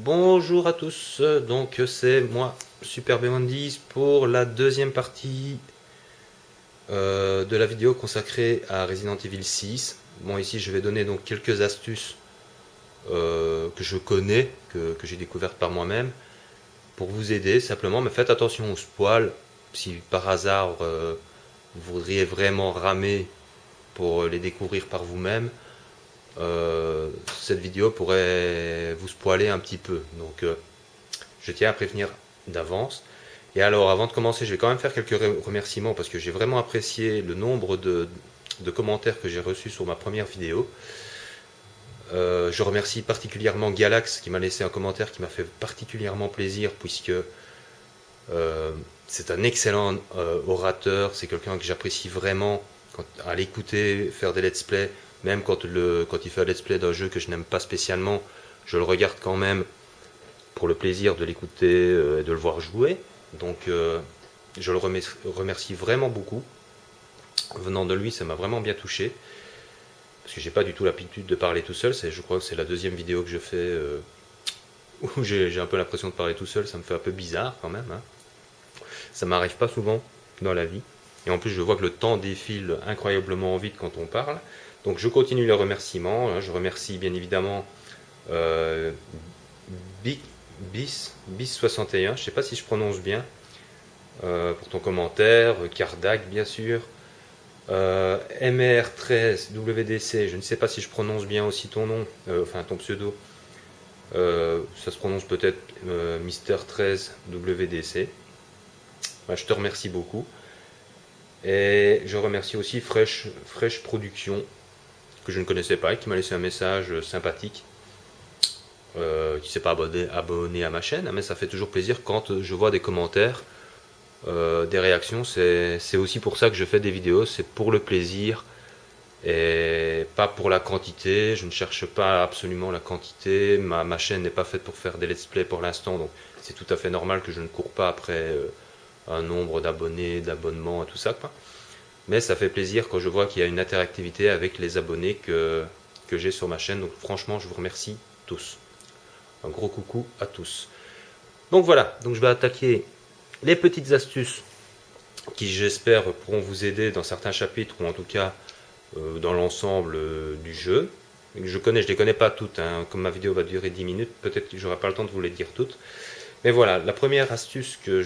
Bonjour à tous, donc c'est moi, Super B110, pour la deuxième partie de la vidéo consacrée à Resident Evil 6. Bon, ici je vais donner donc quelques astuces que je connais, que j'ai découvertes par moi-même, pour vous aider simplement, mais faites attention aux spoils. Si par hasard vous voudriez vraiment ramer pour les découvrir par vous-même, cette vidéo pourrait vous spoiler un petit peu. Donc je tiens à prévenir d'avance. Et alors, avant de commencer, je vais quand même faire quelques remerciements parce que j'ai vraiment apprécié le nombre de commentaires que j'ai reçus sur ma première vidéo. Je remercie particulièrement Galax qui m'a laissé un commentaire qui m'a fait particulièrement plaisir puisque c'est un excellent orateur, c'est quelqu'un que j'apprécie vraiment à l'écouter, faire des let's play, même quand il fait un let's play d'un jeu que je n'aime pas spécialement, je le regarde quand même pour le plaisir de l'écouter et de le voir jouer. Donc je le remercie vraiment beaucoup. Venant de lui, ça m'a vraiment bien touché. Parce que j'ai pas du tout l'habitude de parler tout seul. Je crois que c'est la deuxième vidéo que je fais où j'ai un peu l'impression de parler tout seul. Ça me fait un peu bizarre quand même. Hein. Ça m'arrive pas souvent dans la vie. Et en plus, je vois que le temps défile incroyablement vite quand on parle. Donc je continue les remerciements. Je remercie bien évidemment Big bis 61, je sais pas si je prononce bien, pour ton commentaire, Kardak bien sûr, MR13 WDC, je ne sais pas si je prononce bien aussi ton nom, enfin ton pseudo, ça se prononce peut-être Mister 13 WDC. Bah, je te remercie beaucoup. Et je remercie aussi Fresh Production, que je ne connaissais pas et qui m'a laissé un message sympathique. Qui ne s'est pas abonné à ma chaîne, mais ça fait toujours plaisir quand je vois des commentaires, des réactions. C'est aussi pour ça que je fais des vidéos, c'est pour le plaisir et pas pour la quantité. Je ne cherche pas absolument la quantité. Ma chaîne n'est pas faite pour faire des let's play pour l'instant, donc c'est tout à fait normal que je ne cours pas après un nombre d'abonnés, d'abonnements et tout ça, quoi. Mais ça fait plaisir quand je vois qu'il y a une interactivité avec les abonnés que j'ai sur ma chaîne. Donc franchement, je vous remercie tous. Un gros coucou à tous. Donc voilà, donc je vais attaquer les petites astuces qui j'espère pourront vous aider dans certains chapitres ou en tout cas dans l'ensemble du jeu. Je les connais pas toutes, hein. Comme ma vidéo va durer 10 minutes, peut-être que j'aurai pas le temps de vous les dire toutes. Mais voilà, la première astuce que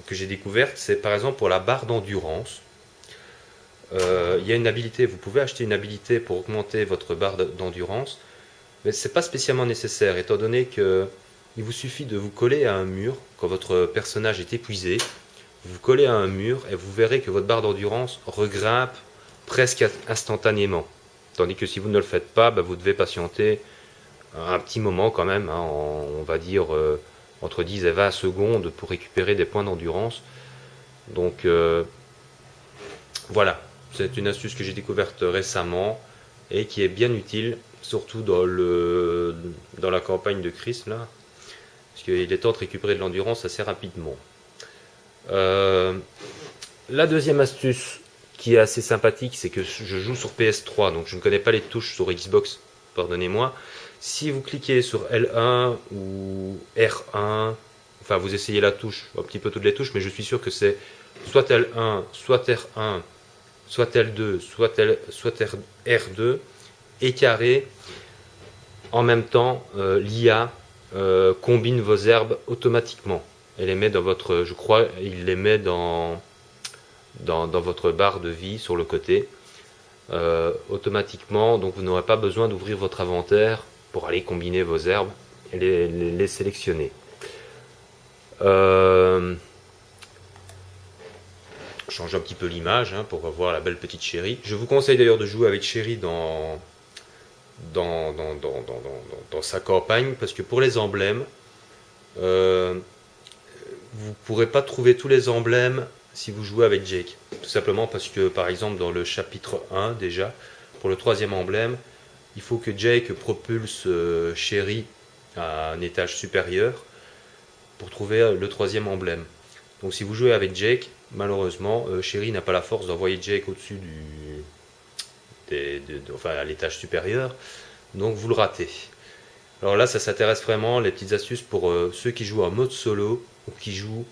j'ai découverte, c'est par exemple pour la barre d'endurance. Il y a une habilité, vous pouvez acheter une habilité pour augmenter votre barre d'endurance. Mais ce n'est pas spécialement nécessaire, étant donné que il vous suffit de vous coller à un mur quand votre personnage est épuisé. Vous vous collez à un mur et vous verrez que votre barre d'endurance regrimpe presque instantanément. Tandis que si vous ne le faites pas, vous devez patienter un petit moment quand même, hein, on va dire entre 10 et 20 secondes pour récupérer des points d'endurance. Donc voilà, c'est une astuce que j'ai découverte récemment et qui est bien utile, surtout dans la campagne de Chris là, parce qu'il est temps de récupérer de l'endurance assez rapidement. La deuxième astuce qui est assez sympathique, c'est que je joue sur PS3, donc je ne connais pas les touches sur Xbox, pardonnez-moi. Si vous cliquez sur L1 ou R1, enfin vous essayez la touche, un petit peu toutes les touches, mais je suis sûr que c'est soit L1, soit R1, soit L2, soit R2, et carré. En même temps, l'IA combine vos herbes automatiquement. Elle les met dans votre, je crois, il les met dans votre barre de vie sur le côté automatiquement. Donc vous n'aurez pas besoin d'ouvrir votre inventaire pour aller combiner vos herbes et les sélectionner. Je change un petit peu l'image hein, pour voir la belle petite chérie. Je vous conseille d'ailleurs de jouer avec chérie dans sa campagne, parce que pour les emblèmes, vous ne pourrez pas trouver tous les emblèmes si vous jouez avec Jake. Tout simplement parce que, par exemple, dans le chapitre 1, déjà, pour le troisième emblème, il faut que Jake propulse Sherry à un étage supérieur pour trouver le troisième emblème. Donc si vous jouez avec Jake, malheureusement, Sherry n'a pas la force d'envoyer Jake au-dessus enfin à l'étage supérieur, donc vous le ratez. Alors là, ça s'intéresse vraiment, les petites astuces pour ceux qui jouent en mode solo ou qui jouent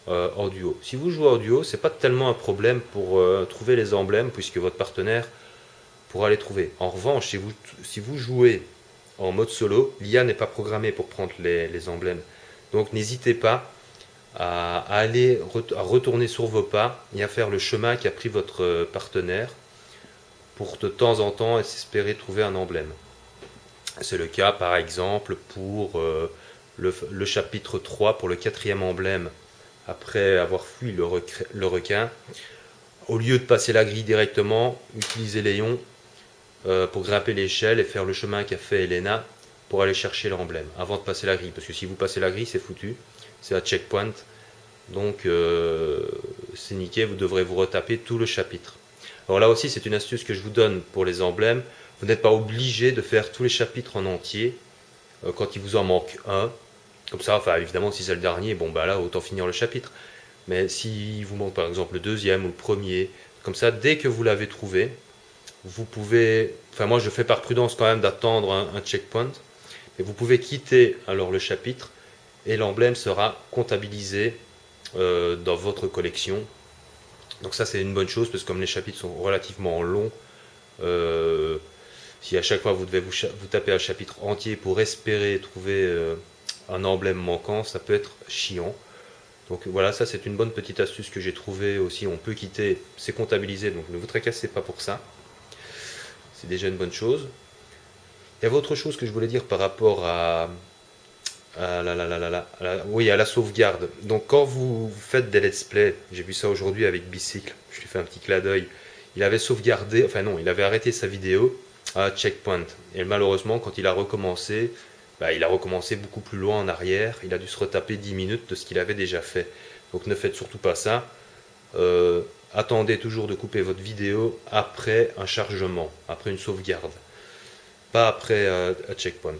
en duo. Si vous jouez en duo, c'est pas tellement un problème pour trouver les emblèmes puisque votre partenaire pourra les trouver. En revanche, si vous jouez en mode solo, l'IA n'est pas programmée pour prendre les emblèmes. Donc n'hésitez pas à retourner sur vos pas et à faire le chemin qu'a pris votre partenaire pour de temps en temps espérer trouver un emblème. C'est le cas par exemple pour le chapitre 3, pour le quatrième emblème, après avoir fui le requin. Au lieu de passer la grille directement, utilisez Léon pour grimper l'échelle et faire le chemin qu'a fait Elena pour aller chercher l'emblème avant de passer la grille. Parce que si vous passez la grille, c'est foutu. C'est un checkpoint. Donc c'est niqué, vous devrez vous retaper tout le chapitre. Alors là aussi, c'est une astuce que je vous donne pour les emblèmes. Vous n'êtes pas obligé de faire tous les chapitres en entier quand il vous en manque un. Comme ça, enfin évidemment, si c'est le dernier, bon bah là, autant finir le chapitre. Mais si vous manque par exemple le deuxième ou le premier, comme ça, dès que vous l'avez trouvé, vous pouvez, enfin moi je fais par prudence quand même d'attendre un checkpoint, mais vous pouvez quitter alors le chapitre et l'emblème sera comptabilisé dans votre collection. Donc ça c'est une bonne chose parce que comme les chapitres sont relativement longs, si à chaque fois vous devez vous taper un chapitre entier pour espérer trouver un emblème manquant, ça peut être chiant. Donc voilà, ça c'est une bonne petite astuce que j'ai trouvée aussi. On peut quitter, c'est comptabilisé, donc ne vous tracassez pas pour ça. C'est déjà une bonne chose. Il y avait autre chose que je voulais dire par rapport oui, à la sauvegarde. Donc quand vous faites des let's play, j'ai vu ça aujourd'hui avec Bicycle, je lui fais un petit clin d'œil. Il avait sauvegardé, enfin non, il avait arrêté sa vidéo à checkpoint. Et malheureusement, quand il a recommencé, il a recommencé beaucoup plus loin en arrière. Il a dû se retaper 10 minutes de ce qu'il avait déjà fait. Donc ne faites surtout pas ça. Attendez toujours de couper votre vidéo après un chargement, après une sauvegarde. Pas après un checkpoint.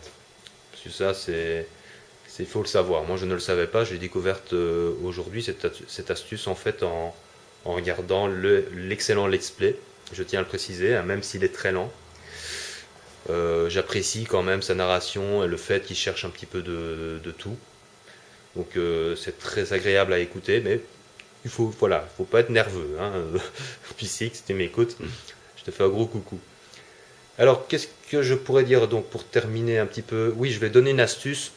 Parce que ça, il faut le savoir. Moi, je ne le savais pas. J'ai découverte aujourd'hui cette astuce en fait en regardant l'excellent let's play. Je tiens à le préciser, hein, même s'il est très lent. J'apprécie quand même sa narration et le fait qu'il cherche un petit peu de tout. Donc c'est très agréable à écouter, mais faut pas être nerveux. Hein. Puis si tu m'écoutes, je te fais un gros coucou. Alors, qu'est-ce que je pourrais dire donc pour terminer un petit peu? Oui, je vais donner une astuce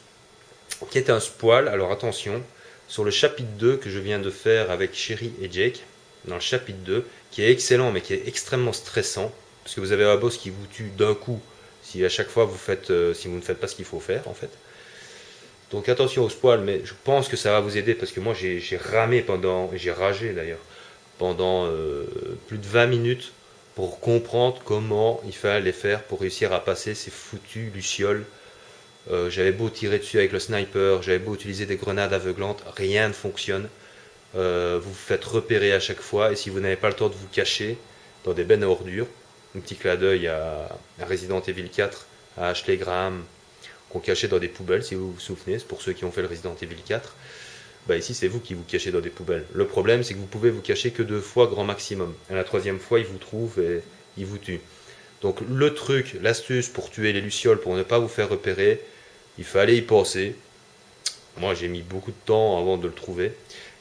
qui est un spoil. Alors attention, sur le chapitre 2 que je viens de faire avec Chéri et Jake, dans le chapitre 2, qui est excellent mais qui est extrêmement stressant, parce que vous avez un boss qui vous tue d'un coup si à chaque fois si vous ne faites pas ce qu'il faut faire en fait. Donc attention au spoil, mais je pense que ça va vous aider parce que moi j'ai ramé j'ai ragé d'ailleurs, pendant plus de 20 minutes pour comprendre comment il fallait faire pour réussir à passer ces foutus lucioles. J'avais beau tirer dessus avec le sniper, j'avais beau utiliser des grenades aveuglantes, rien ne fonctionne. Vous vous faites repérer à chaque fois et si vous n'avez pas le temps de vous cacher dans des bennes à ordures, un petit clin d'œil à Resident Evil 4, à Ashley Graham, qu'on cachait dans des poubelles, si vous vous souvenez, c'est pour ceux qui ont fait le Resident Evil 4. Ici, c'est vous qui vous cachez dans des poubelles. Le problème, c'est que vous pouvez vous cacher que 2 fois grand maximum. Et la 3e fois, il vous trouve et il vous tue. Donc le truc, l'astuce pour tuer les lucioles, pour ne pas vous faire repérer, il fallait y penser. Moi, j'ai mis beaucoup de temps avant de le trouver.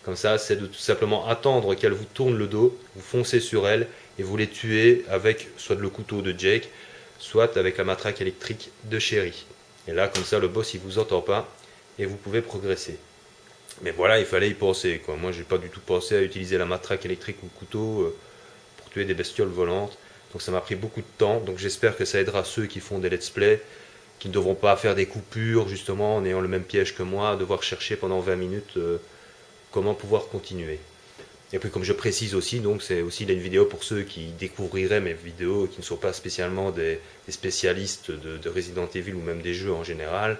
Comme ça, c'est de tout simplement attendre qu'elle vous tourne le dos, vous foncez sur elle et vous les tuez avec soit le couteau de Jake, soit avec la matraque électrique de Chéri. Et là, comme ça, le boss, il vous entend pas et vous pouvez progresser. Mais voilà, il fallait y penser, quoi. Moi, j'ai pas du tout pensé à utiliser la matraque électrique ou le couteau pour tuer des bestioles volantes. Donc ça m'a pris beaucoup de temps. Donc j'espère que ça aidera ceux qui font des let's play, qui ne devront pas faire des coupures, justement, en ayant le même piège que moi, devoir chercher pendant 20 minutes comment pouvoir continuer. Et puis comme je précise aussi, donc c'est aussi une vidéo pour ceux qui découvriraient mes vidéos, qui ne sont pas spécialement des spécialistes de Resident Evil ou même des jeux en général,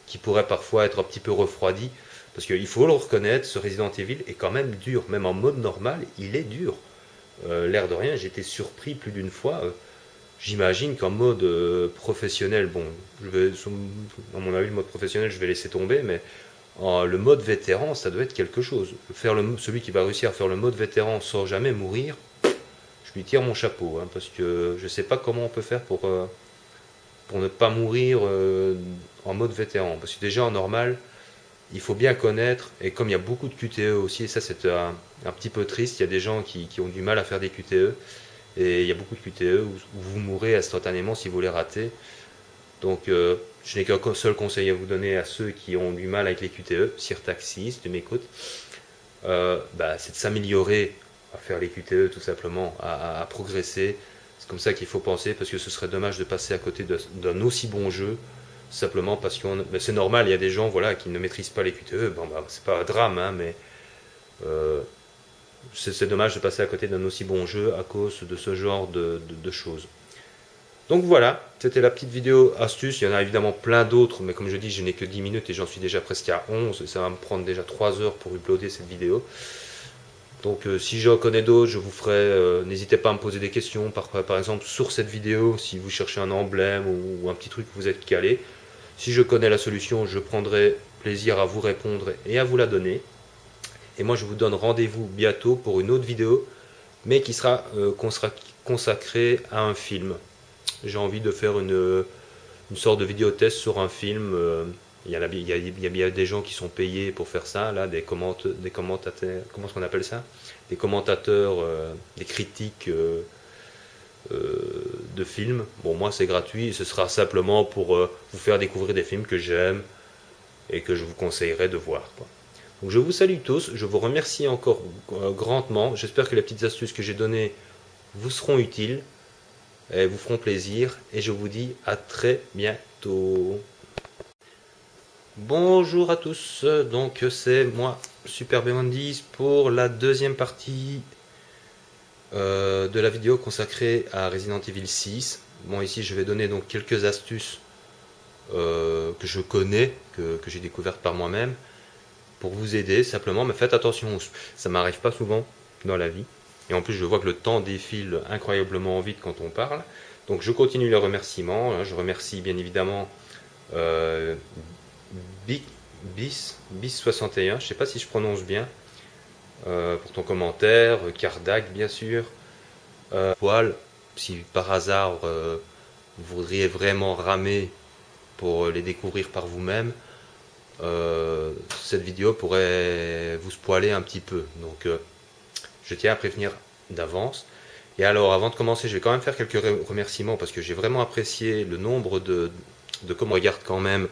qui pourraient parfois être un petit peu refroidis. Parce qu'il faut le reconnaître, ce Resident Evil est quand même dur. Même en mode normal, il est dur. L'air de rien, j'ai été surpris plus d'une fois. J'imagine qu'en mode professionnel, bon, à mon avis, le mode professionnel, je vais laisser tomber, mais le mode vétéran, ça doit être quelque chose. Celui qui va réussir à faire le mode vétéran sans jamais mourir, je lui tire mon chapeau, hein, parce que je ne sais pas comment on peut faire pour ne pas mourir en mode vétéran. Parce que déjà en normal, il faut bien connaître, et comme il y a beaucoup de QTE aussi, et ça c'est un petit peu triste, il y a des gens qui ont du mal à faire des QTE, et il y a beaucoup de QTE où vous mourrez instantanément si vous les ratez. Donc je n'ai qu'un seul conseil à vous donner à ceux qui ont du mal avec les QTE, Sirtaxis, si tu m'écoutes, c'est de s'améliorer à faire les QTE tout simplement, à progresser. C'est comme ça qu'il faut penser, parce que ce serait dommage de passer à côté d'un aussi bon jeu, simplement parce qu'on... c'est normal, il y a des gens voilà, qui ne maîtrisent pas les QTE, c'est pas un drame, hein, mais c'est dommage de passer à côté d'un aussi bon jeu à cause de ce genre de choses. Donc voilà, c'était la petite vidéo astuce. Il y en a évidemment plein d'autres, mais comme je dis, je n'ai que 10 minutes et j'en suis déjà presque à 11. Et ça va me prendre déjà 3 heures pour uploader cette vidéo. Donc si j'en connais d'autres, je vous ferai... n'hésitez pas à me poser des questions, par exemple sur cette vidéo, si vous cherchez un emblème ou un petit truc où vous êtes calé. Si je connais la solution, je prendrai plaisir à vous répondre et à vous la donner. Et moi, je vous donne rendez-vous bientôt pour une autre vidéo, mais qui sera consacrée à un film. J'ai envie de faire une sorte de vidéo test sur un film. Il y a des gens qui sont payés pour faire ça, là, des commentateurs, comment est-ce qu'on appelle ça? Des commentateurs, des critiques de films. Bon, moi c'est gratuit, ce sera simplement pour vous faire découvrir des films que j'aime et que je vous conseillerais de voir, quoi. Donc je vous salue tous, je vous remercie encore grandement. J'espère que les petites astuces que j'ai données vous seront utiles et vous feront plaisir. Et je vous dis à très bientôt. Bonjour à tous, donc c'est moi, Super B110, pour la deuxième partie de la vidéo consacrée à Resident Evil 6. Bon, ici je vais donner donc quelques astuces que je connais, que j'ai découvertes par moi-même, pour vous aider simplement, mais faites attention, ça m'arrive pas souvent dans la vie. Et en plus, je vois que le temps défile incroyablement vite quand on parle. Donc je continue les remerciements. Je remercie bien évidemment Bis61, je ne sais pas si je prononce bien, pour ton commentaire, Kardak bien sûr, Poil, si par hasard vous voudriez vraiment ramer pour les découvrir par vous-même, cette vidéo pourrait vous spoiler un petit peu. Donc je tiens à prévenir d'avance. Et alors avant de commencer, je vais quand même faire quelques remerciements parce que j'ai vraiment apprécié le nombre de comme on regarde quand même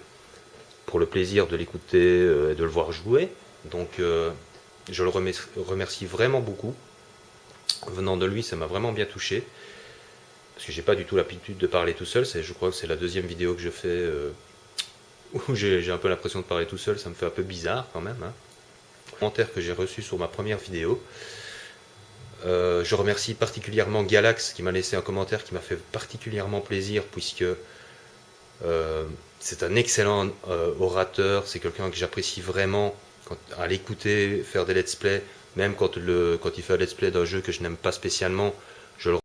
pour le plaisir de l'écouter et de le voir jouer. Donc je le remercie vraiment beaucoup. Venant de lui, ça m'a vraiment bien touché. Parce que j'ai pas du tout l'habitude de parler tout seul. Je crois que c'est la deuxième vidéo que je fais où j'ai un peu l'impression de parler tout seul. Ça me fait un peu bizarre quand même, hein. Commentaire que j'ai reçu sur ma première vidéo. Je remercie particulièrement Galax qui m'a laissé un commentaire qui m'a fait particulièrement plaisir puisque c'est un excellent orateur, c'est quelqu'un que j'apprécie vraiment à l'écouter, faire des let's play, même quand il fait un let's play d'un jeu que je n'aime pas spécialement, je le